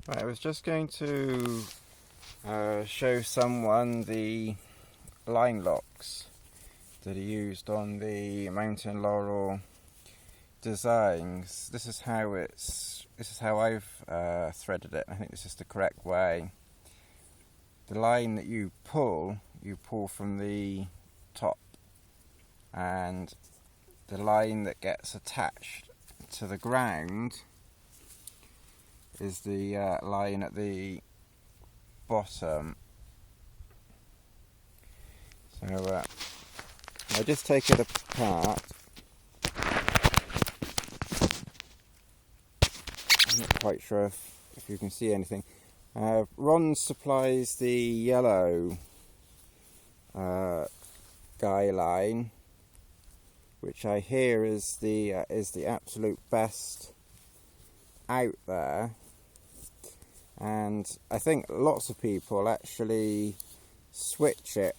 Right, I was just going to show someone the LineLocs that are used on the Mountain Laurel designs. This is how I've threaded it. I think this is the correct way. The line that you pull from the top, and the line that gets attached to the ground is the line at the bottom. So I just take it apart. I'm not quite sure if you can see anything. Ron supplies the yellow guy line, which I hear is the absolute best out there, and I think lots of people actually switch it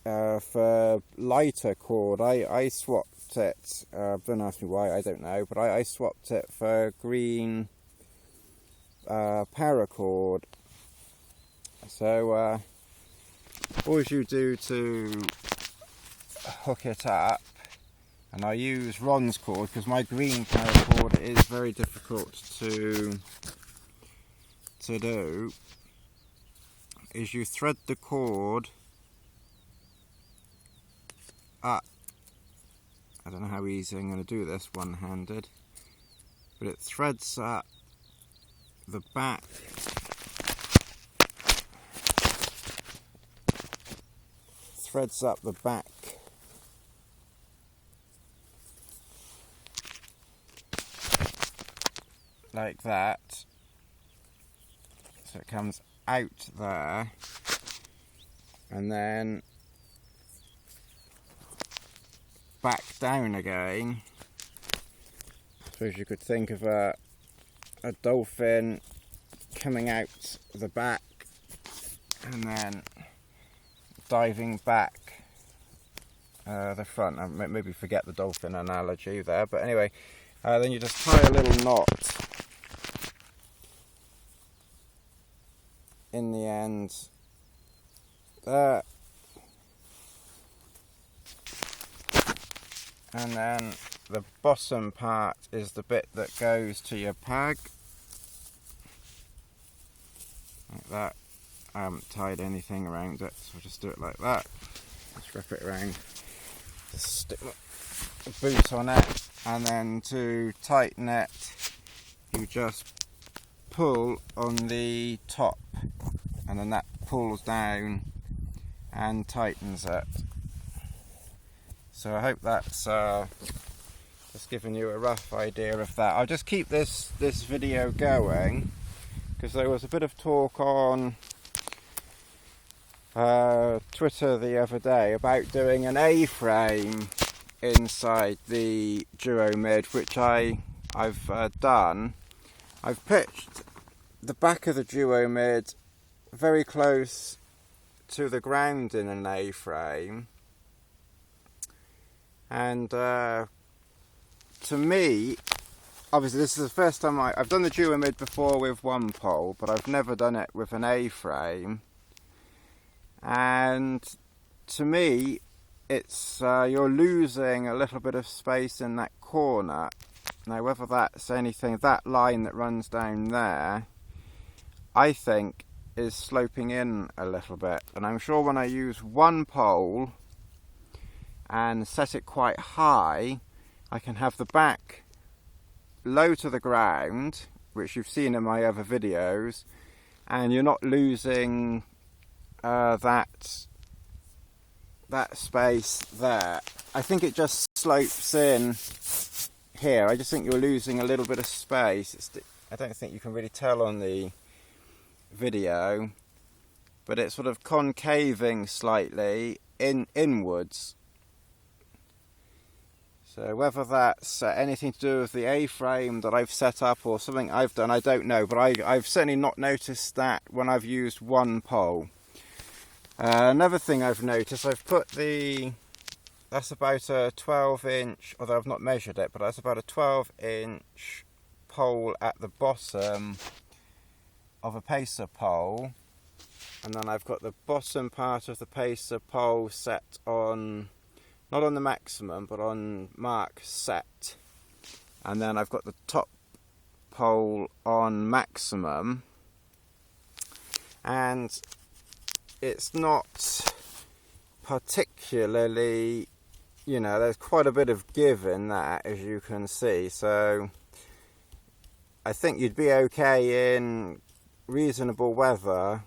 for lighter cord. I swapped it, don't ask me why, I don't know, but I swapped it for green paracord. So all you do to hook it up, and I use Ron's cord because my green paracord is very difficult to do, is you thread the cord up. I don't know how easy I'm going to do this one-handed, but it threads up the back like that, so it comes out there, and then back down again. I suppose you could think of a dolphin coming out the back and then diving back the front. Maybe forget the dolphin analogy there, but anyway, then you just tie a little knot in the end there, and then the bottom part is the bit that goes to your peg, like that. I haven't tied anything around it, so I'll just do it like that. Just wrap it around, just stick my boot on it, and then to tighten it you just pull on the top, and then that pulls down and tightens it. So I hope that's just giving you a rough idea of that. I'll just keep this video going because there was a bit of talk on Twitter the other day about doing an A frame inside the Duomid, which I've done. I've pitched the back of the Duomid very close to the ground in an A frame, and to me, obviously this is the first time I've done the Duomid before with one pole, but I've never done it with an A frame, and to me it's you're losing a little bit of space in that corner. Now whether that's anything, that line that runs down there I think is sloping in a little bit, and I'm sure when I use one pole and set it quite high, I can have the back low to the ground, which you've seen in my other videos, and you're not losing that space there. I think it just slopes in here. I just think you're losing a little bit of space. I don't think you can really tell on the video, but it's sort of concaving slightly inwards. So whether that's anything to do with the A-frame that I've set up or something I've done, I don't know, but I've certainly not noticed that when I've used one pole. Another thing I've noticed, I've put that's about a 12-inch, although I've not measured it, but that's about a 12-inch pole at the bottom of a pacer pole, and then I've got the bottom part of the pacer pole set on, not on the maximum, but on mark set, and then I've got the top pole on maximum, and it's not particularly, you know, there's quite a bit of give in that, as you can see, so I think you'd be okay in reasonable weather,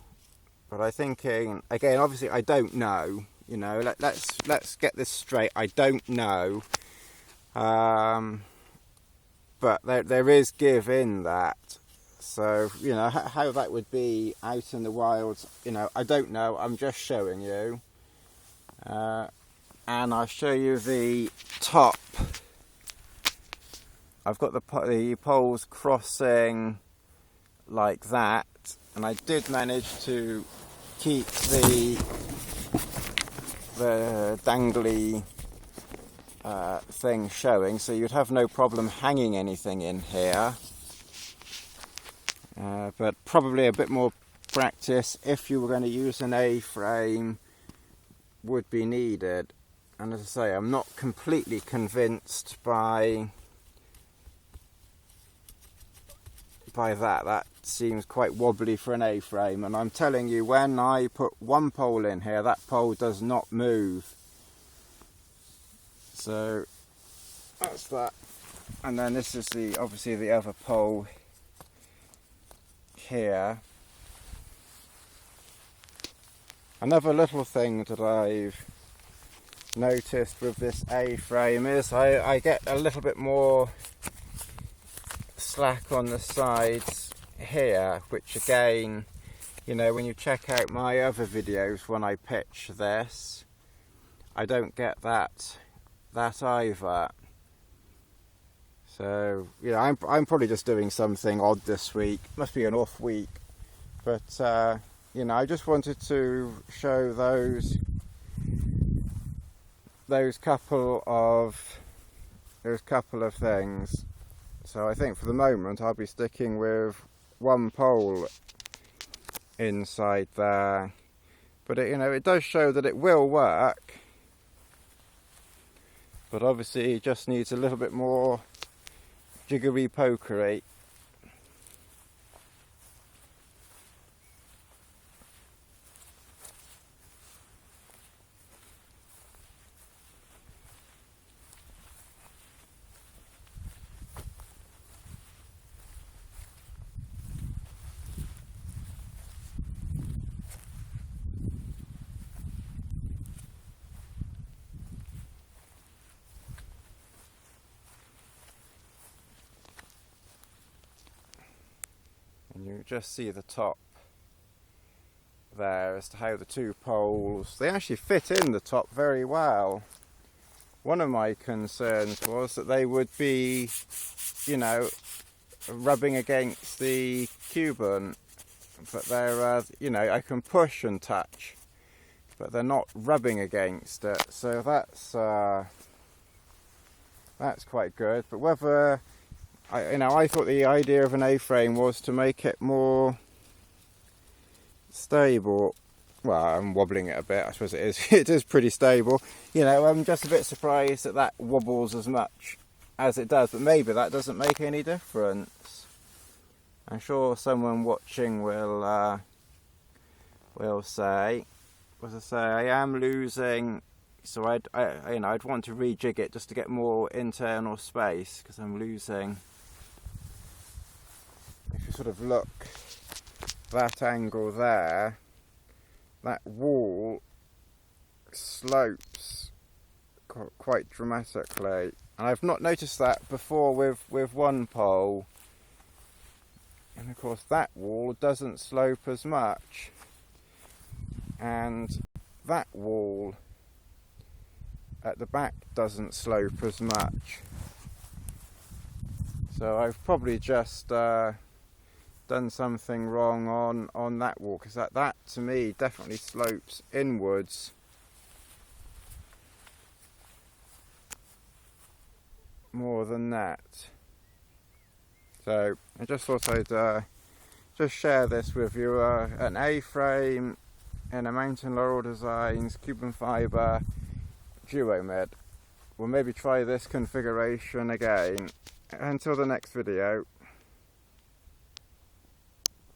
but I'm thinking, again, obviously I don't know, you know, let's get this straight, I don't know, but there is give in that, so, you know, how that would be out in the wilds, you know, I don't know, I'm just showing you, and I'll show you the top. I've got the poles crossing like that, and I did manage to keep the dangly thing showing, so you'd have no problem hanging anything in here, but probably a bit more practice if you were going to use an A-frame would be needed. And as I say, I'm not completely convinced by that seems quite wobbly for an A-frame, and I'm telling you, when I put one pole in here, that pole does not move. So that's that, and then this is obviously the other pole here. Another little thing that I've noticed with this A-frame is I get a little bit more slack on the sides here, which again, you know, when you check out my other videos when I pitch this, I don't get that either. So, you know, I'm probably just doing something odd this week, must be an off week, but you know, I just wanted to show those couple of things. So I think for the moment I'll be sticking with one pole inside there, but you know, it does show that it will work, but obviously it just needs a little bit more jiggery pokery. And you just see the top there as to how the two poles, they actually fit in the top very well. One of my concerns was that they would be, you know, rubbing against the Cuban, but they're, you know, I can push and touch, but they're not rubbing against it, so that's quite good. But whether, I thought the idea of an A-frame was to make it more stable. Well, I'm wobbling it a bit, I suppose it is. It is pretty stable. You know, I'm just a bit surprised that that wobbles as much as it does, but maybe that doesn't make any difference. I'm sure someone watching will say, as I say, I am losing, so I'd want to rejig it just to get more internal space, because I'm losing. If you sort of look that angle there, that wall slopes quite dramatically, and I've not noticed that before with one pole, and of course that wall doesn't slope as much, and that wall at the back doesn't slope as much. So I've probably just done something wrong on that wall, because that to me definitely slopes inwards more than that. So I just thought I'd just share this with you, an A-frame in a Mountain Laurel Designs carbon fibre Duomid. We'll maybe try this configuration again. Until the next video.